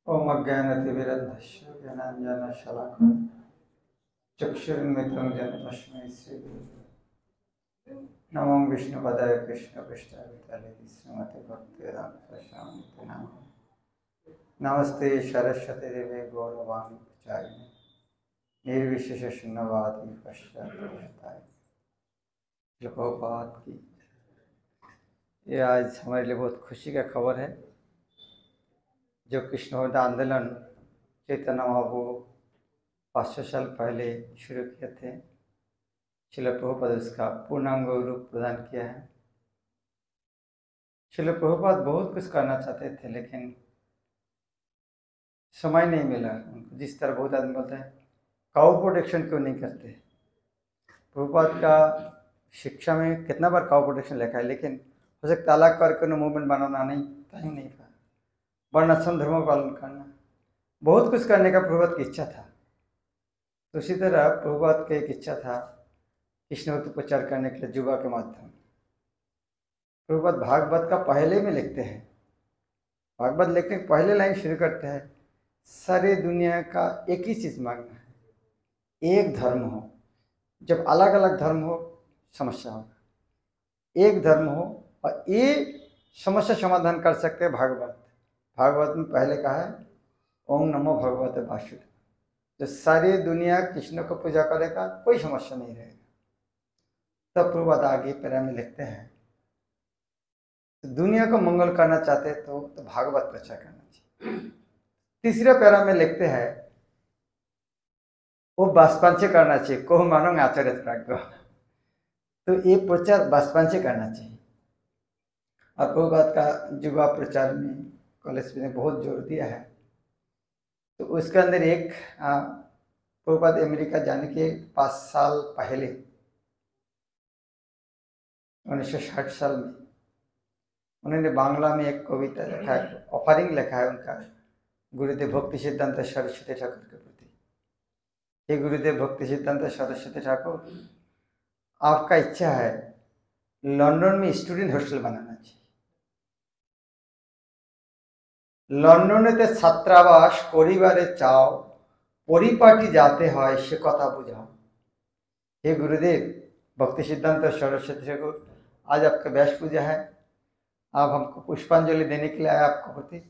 ओम अज्ञानतिमिरन्धस्य ज्ञानाञ्जनशलाकया चक्षुरुन्मिलितं येन तस्मै श्रीगुरवे नमो विष्णुपदाय कृष्णपृष्ठाय श्रीमते भक्तिवेदान्त स्वामिने नमस्ते सरस्वती देवे गौरवाणी प्रचारिणे निर्विशेष शून्यवादी पश्चाताय प्रभुपाद की। ये आज हमारे लिए बहुत खुशी का खबर है। जो कृष्ण भक्ति आंदोलन चैतन्य महाप्रभु 500 साल पहले शुरू किए थे, श्रील प्रभुपाद उसका पूर्णांग रूप प्रदान किया है। श्रील प्रभुपाद बहुत कुछ करना चाहते थे लेकिन समय नहीं मिला उनको। जिस तरह बहुत आदमी बोलते हैं काउ प्रोटेक्शन क्यों नहीं करते। प्रभुपाद का शिक्षा में कितना बार काउ प्रोटेक्शन लिखा है, लेकिन हो सकता अलग करके उन्हें मूवमेंट बनाना नहीं, टाइम नहीं था। वर्णाश्रम धर्म का पालन करना, बहुत कुछ करने का प्रभुपाद की इच्छा था। तो उसी तरह प्रभुपाद की एक इच्छा था कृष्ण भक्ति प्रचार करने के लिए युवा के माध्यम। प्रभुपाद भागवत का पहले में लिखते हैं, भागवत लिखने के पहले लाइन शुरू करते हैं, सारे दुनिया का एक ही चीज मांगना है, एक धर्म हो। जब अलग अलग धर्म हो समस्या हो, एक धर्म हो और ये समस्या समाधान कर सकते हैं। भागवत में पहले कहा है ओम नमो भगवते वासुदेवाय। जो सारी दुनिया कृष्ण को पूजा करेगा कोई समस्या नहीं रहेगा। तब प्रभुपाद आगे पैरा में लिखते हैं तो दुनिया को मंगल करना चाहते तो भागवत प्रचार करना चाहिए। तीसरे पैरा में लिखते हैं वो बाष्पांचे करना चाहिए, कोह मानो आचार्य प्राज्ञ। तो ये प्रचार बाष्पांचे करना चाहिए। और प्रभुपाद का युवा प्रचार में कॉलेज में बहुत जोर दिया है। तो उसके अंदर एक प्रभुपाद अमेरिका जाने के 5 साल पहले 1960 साल में उन्होंने बांग्ला में एक कविता लिखा है, ऑफरिंग लिखा है उनका गुरुदेव भक्ति सिद्धांत सरस्वती ठाकुर के प्रति। ये गुरुदेव भक्ति सिद्धांत सरस्वती ठाकुर, आपका इच्छा है लंदन में स्टूडेंट हॉस्टल बनाना चाहिए। लंदनेते छात्रावास करिबारे चाओ, परिपाटी जाते हैं से कथा बुझाओ। हे गुरुदेव भक्ति सिद्धांत सरस्वती ठाकुर, आज आपका व्यास पूजा है, आप हमको पुष्पांजलि देने के लिए आए आपको प्रति,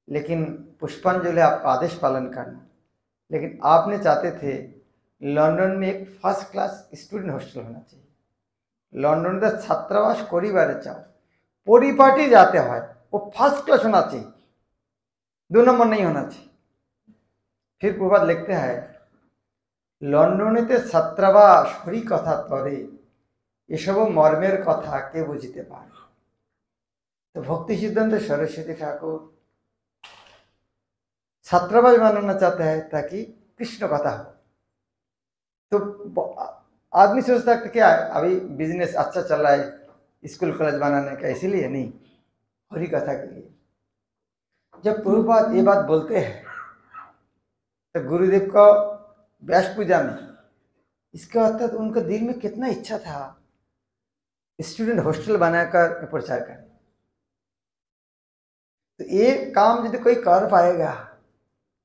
लेकिन पुष्पांजलि आपका आदेश पालन करना। लेकिन आपने चाहते थे लंदन में एक फर्स्ट क्लास स्टूडेंट हॉस्टल होना चाहिए। लंदन में छात्रावास करिबारे चाओ, परिपाटी जाते हैं, वो फर्स्ट क्लास होना चाहिए, 2 नंबर नहीं होना चाहिए। फिर प्रभुपाद लिखते हैं लंदनेते छात्रावास हरि कथा तरे, एसब मर्मेर कथा के बुझते पारे। तो भक्ति सिद्धांत सरस्वती ठाकुर छात्रावास बनाना चाहते हैं ताकि कृष्ण कथा हो। तो आदमी सोचता है क्या अभी बिजनेस अच्छा चल रहा है स्कूल कॉलेज बनाने का, इसीलिए नहीं, हरि कथा के लिए। जब प्रभुपाद ये बात बोलते हैं तो गुरुदेव का व्यास पूजा में इसका अर्थ उनका दिल में कितना इच्छा था स्टूडेंट हॉस्टल बनाकर प्रचार करें। तो ये काम यदि कोई कर पाएगा,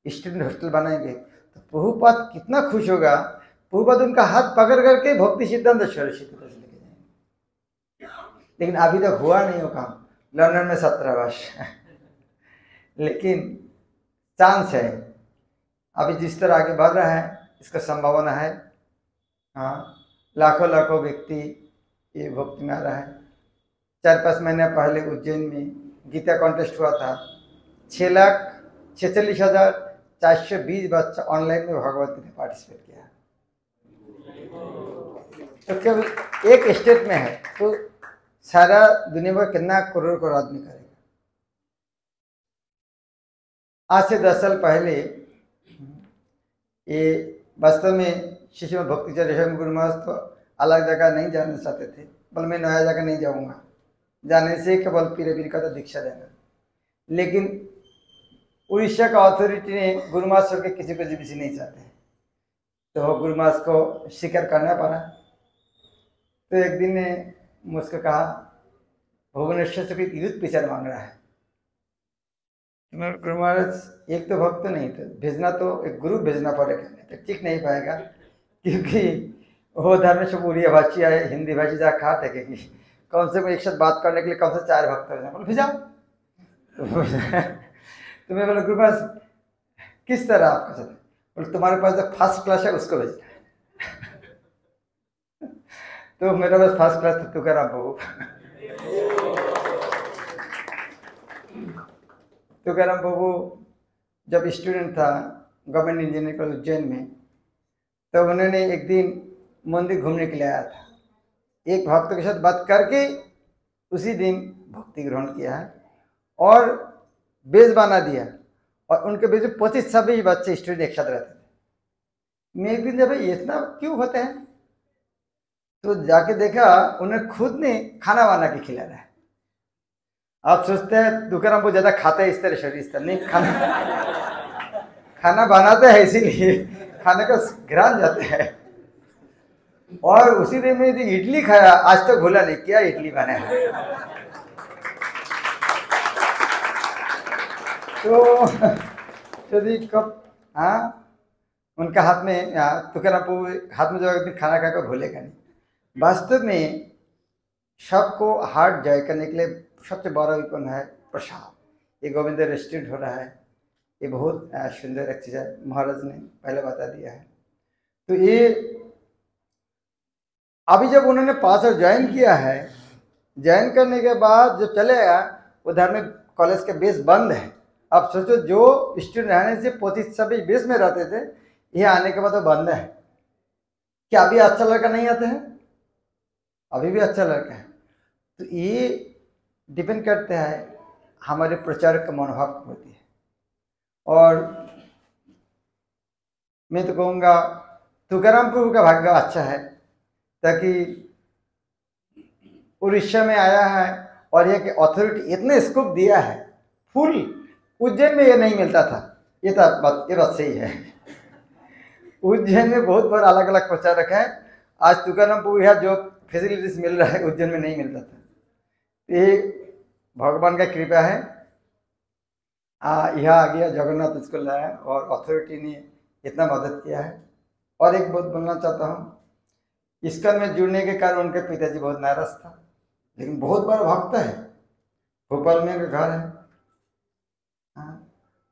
स्टूडेंट हॉस्टल बनाएंगे, तो प्रभुपाद कितना खुश होगा। प्रभुपाद उनका हाथ पकड़ करके भक्ति सिद्धांत सरस्वती को लेके जाएंगे। लेकिन अभी तक हुआ नहीं हो काम, लंदन में छात्रावास लेकिन चांस है, अभी जिस तरह आगे बढ़ रहा है इसका संभावना है। हाँ, लाखों लाखों व्यक्ति ये भक्ति में आ रहा है। 4-5 महीने पहले उज्जैन में गीता कॉन्टेस्ट हुआ था, 6,46,420 बच्चा ऑनलाइन में भगवत गीता पार्टिसिपेट किया। तो केवल एक स्टेट में है, तो सारा दुनिया में कितना करोड़ आदमी करेगा। आज से 10 साल पहले ये वास्तव में शिष्य में भक्ति चरण गुरु महाराज तो अलग जगह नहीं जाना चाहते थे, बोल मैं नया जगह नहीं जाऊंगा, जाने से केवल पीर का तो दीक्षा देना। लेकिन उड़ीसा का अथॉरिटी ने गुरु महाराज छोड़ के किसी को जीवित नहीं चाहते, तो गुरु महाराज को स्वीकार करना पड़ा। तो एक दिन ने मुझको कहा भुवनेश्वर से कोई यूथ पिक्चर मांग रहा है, मेरे गुरु महाराज एक तो भक्त नहीं थे, भेजना तो एक गुरु भेजना पड़ेगा, नहीं तो टिक नहीं पाएगा, क्योंकि वो धर्म से पूरी भाषी है, हिंदी भाषी जहाँ खा टेकेगी, कम से कम एक साथ बात करने के लिए कम से 4 भक्त बोले भेजाओ। तो मैं बोला गुरु महाराज किस तरह आपका चल, बोले तुम्हारे पास जो फर्स्ट क्लास है उसको भेजना है। तो मेरे पास फर्स्ट क्लास था तुकाराम प्रभु। तुकाराम प्रभु जब स्टूडेंट था गवर्नमेंट इंजीनियरिंग कॉलेज उज्जैन में, तो उन्होंने एक दिन मंदिर घूमने के लिए आया था, एक भक्त के साथ बात करके उसी दिन भक्ति ग्रहण किया है और बेज बना दिया, और उनके बेज में 25-26 बच्चे स्टूडेंट एक साथ रहते थे। मैं एक दिन जब इतना क्यों होते हैं, तो जाके देखा उन्हें खुद ने खाना बना के खिला रहा है। आप सोचते हैं तुकाराम बहुत ज़्यादा खाते हैं इस तरह शरीर, इस तरह नहीं, खाना बनाते हैं इसीलिए खाने का घिरान जाते हैं। और उसी दिन में जो इडली खाया आज तक भूला नहीं, क्या इडली बना है। तो यदि कब उनका हाथ में तुकाराम प्रभु हाथ में जो एक दिन खाना खाकर भूलेगा नहीं। वास्तव में सबको हार्ट जय करने के लिए सबसे बड़ा विपन है प्रसाद। ये गोविंद रेस्टोरेंट हो रहा है, ये बहुत सुंदर एक चीज़ है, महाराज ने पहले बता दिया है। तो ये अभी जब उन्होंने 5 साल ज्वाइन किया है, ज्वाइन करने के बाद जब चले आया उधर में कॉलेज के बेस बंद है। अब सोचो जो स्टूडेंट रहने से 25-26 बेस में रहते थे, ये आने के बाद तो बंद है। क्या अभी अच्छा लड़का नहीं आते हैं? अभी भी अच्छा लड़का है। तो ये डिपेंड करता है हमारे प्रचार का मनोभाव होती है। और मैं तो कहूँगा तुकाराम प्रभु का भाग्य अच्छा है, ताकि उड़ीसा में आया है और ये कि अथॉरिटी इतने स्कोप दिया है, फुल उज्जैन में ये नहीं मिलता था। ये बात सही है। उज्जैन में बहुत बार अलग अलग प्रचार रखा है, आज तुकाराम प्रभु यहाँ जो फैसिलिटीज मिल रहा है उज्जैन में नहीं मिलता था। ये भगवान का कृपा है, यहाँ आ गया, जगन्नाथ उसको लाया और अथॉरिटी ने इतना मदद किया है। और एक बात बोलना चाहता हूँ, इस्कॉन में जुड़ने के कारण उनके पिताजी बहुत नाराज था, लेकिन बहुत बड़ा भक्त है, भोपाल में उनका घर है।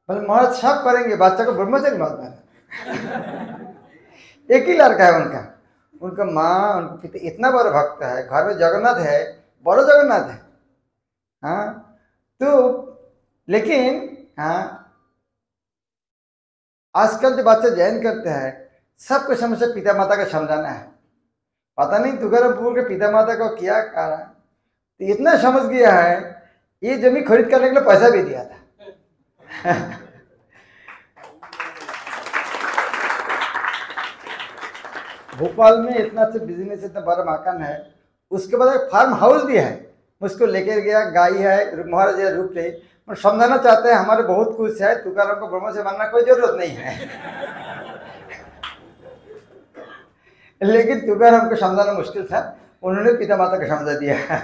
बोले महाराज सब करेंगे, बच्चा को ब्रह्मचर्य मत माना। एक ही लड़का है उनका माँ, उनके पिता इतना बड़ा भक्त है, घर में जगन्नाथ है, बड़ा जगन्नाथ है। तो लेकिन आजकल जो बच्चे जैन करते हैं, सबको समस्या पिता माता का समझाना है। पता नहीं तुकाराम प्रभु के पिता माता को क्या कारण, तो इतना समझ गया है, ये जमीन खरीद करने के लिए पैसा भी दिया था। भोपाल में इतना अच्छा बिजनेस, इतना बड़ा मकान है, उसके बाद एक फार्म हाउस भी है, उसको लेकर गया, गाय है, महाराज रूप ले। मैं समझाना चाहते हैं हमारे बहुत कुछ है, तुकाराम को ब्रह्म से मानना कोई जरूरत नहीं है। लेकिन तुकाराम को समझाना मुश्किल था, उन्होंने पिता माता को समझा दिया।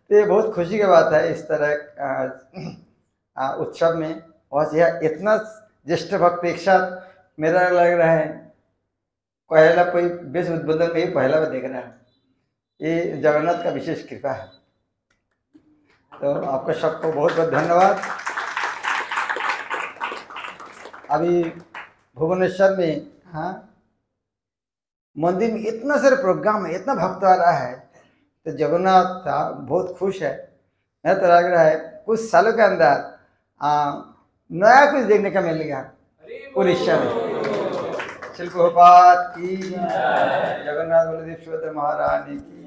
तो ये बहुत खुशी की बात है इस तरह उत्सव में। और यह इतना ज्येष्ठ भक्त एक साथ, मेरा लग रहा है पहला कोई विश्व उद्बोधन में ही पहला बार देख रहा है। ये जगन्नाथ का विशेष कृपा है। तो आपका सबको बहुत बहुत धन्यवाद। अभी भुवनेश्वर में मंदिर में इतना सारे प्रोग्राम है, इतना भक्त आ रहा है, तो जगन्नाथ बहुत खुश है। मैं तो लग रहा है कुछ सालों के अंदर नया कुछ देखने का मिल गया उड़ीसा में। शिल्प की जगन्नाथ बलदेव सुभद्रा महारानी की।